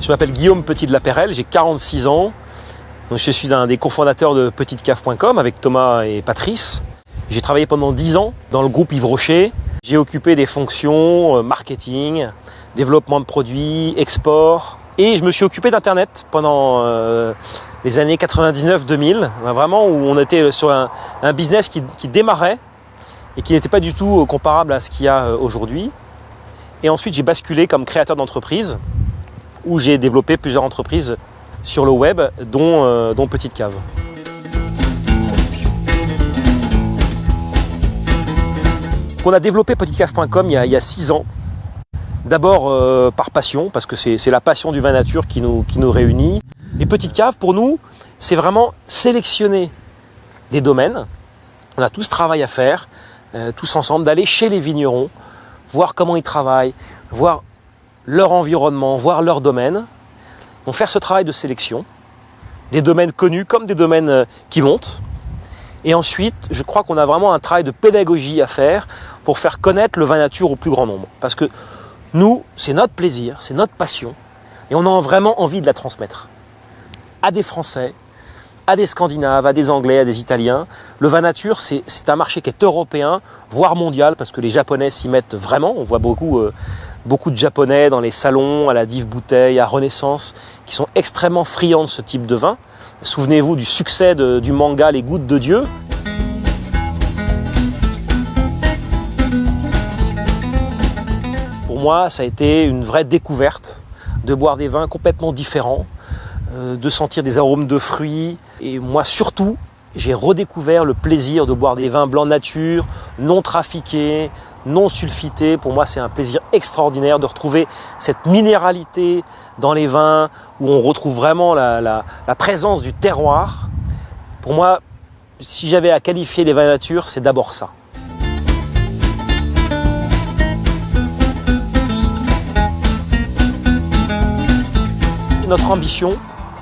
Je m'appelle Guillaume Petit de la Perrelle, j'ai 46 ans. Donc, je suis un des cofondateurs de petitecave.com avec Thomas et Patrice. J'ai travaillé pendant 10 ans dans le groupe Yves Rocher. J'ai occupé des fonctions marketing, développement de produits, export. Et je me suis occupé d'Internet pendant les années 99-2000. Vraiment où on était sur un business qui démarrait et qui n'était pas du tout comparable à ce qu'il y a aujourd'hui. Et ensuite, j'ai basculé comme créateur d'entreprise où j'ai développé plusieurs entreprises sur le web, dont Petite Cave. On a développé petitecave.com il y a 6 ans. D'abord par passion, parce que c'est la passion du vin nature qui nous réunit. Et Petite Cave, pour nous, c'est vraiment sélectionner des domaines. On a tout ce travail à faire, tous ensemble, d'aller chez les vignerons, voir comment ils travaillent, voir leur environnement, voir leur domaine. Donc faire ce travail de sélection, des domaines connus comme des domaines qui montent. Et ensuite, je crois qu'on a vraiment un travail de pédagogie à faire pour faire connaître le vin nature au plus grand nombre. Parce que nous, c'est notre plaisir, c'est notre passion, et on a vraiment envie de la transmettre à des Français, à des Scandinaves, à des Anglais, à des Italiens. Le vin nature, c'est un marché qui est européen, voire mondial, parce que les Japonais s'y mettent vraiment. On voit beaucoup de Japonais dans les salons, à la Dive Bouteille, à Renaissance, qui sont extrêmement friands de ce type de vin. Souvenez-vous du succès du manga Les Gouttes de Dieu. Pour moi, ça a été une vraie découverte de boire des vins complètement différents, de sentir des arômes de fruits. Et moi, surtout, j'ai redécouvert le plaisir de boire des vins blancs nature, non trafiqués, non sulfités. Pour moi, c'est un plaisir extraordinaire de retrouver cette minéralité dans les vins, où on retrouve vraiment la présence du terroir. Pour moi, si j'avais à qualifier les vins nature, c'est d'abord ça. Notre ambition,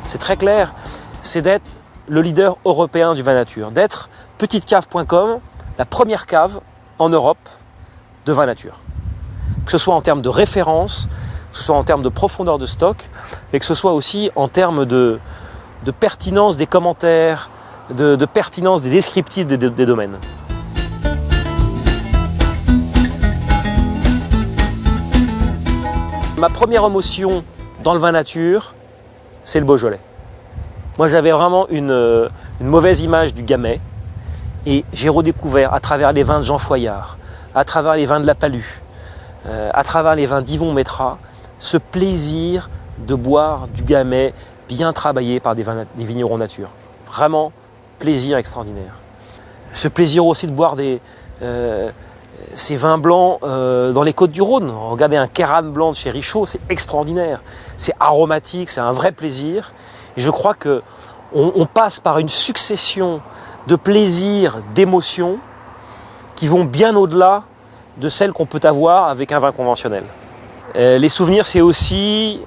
c'est très clair, c'est d'être le leader européen du vin nature, d'être petitecave.com, la première cave en Europe de vin nature. Que ce soit en termes de référence, que ce soit en termes de profondeur de stock, mais que ce soit aussi en termes de pertinence des commentaires, de pertinence des descriptifs des domaines. Ma première émotion dans le vin nature, c'est le Beaujolais. Moi, j'avais vraiment une mauvaise image du Gamay, et j'ai redécouvert à travers les vins de Jean Foillard, à travers les vins de La Palue, à travers les vins d'Yvon Métras, ce plaisir de boire du Gamay bien travaillé par des vignerons nature. Vraiment, plaisir extraordinaire. Ce plaisir aussi de boire ces vins blancs dans les Côtes-du-Rhône. Regardez un Kéranne blanc de chez Richaud, c'est extraordinaire. C'est aromatique, c'est un vrai plaisir. Et je crois qu'on passe par une succession de plaisirs, d'émotions qui vont bien au-delà de celles qu'on peut avoir avec un vin conventionnel. Les souvenirs, c'est aussi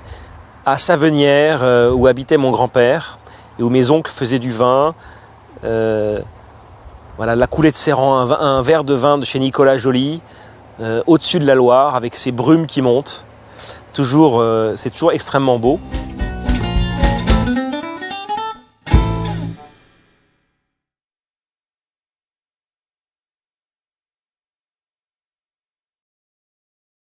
à Savenières, où habitait mon grand-père et où mes oncles faisaient du vin. Voilà, la coulée de Serran, un verre de vin de chez Nicolas Joly, au-dessus de la Loire, avec ces brumes qui montent. C'est toujours extrêmement beau.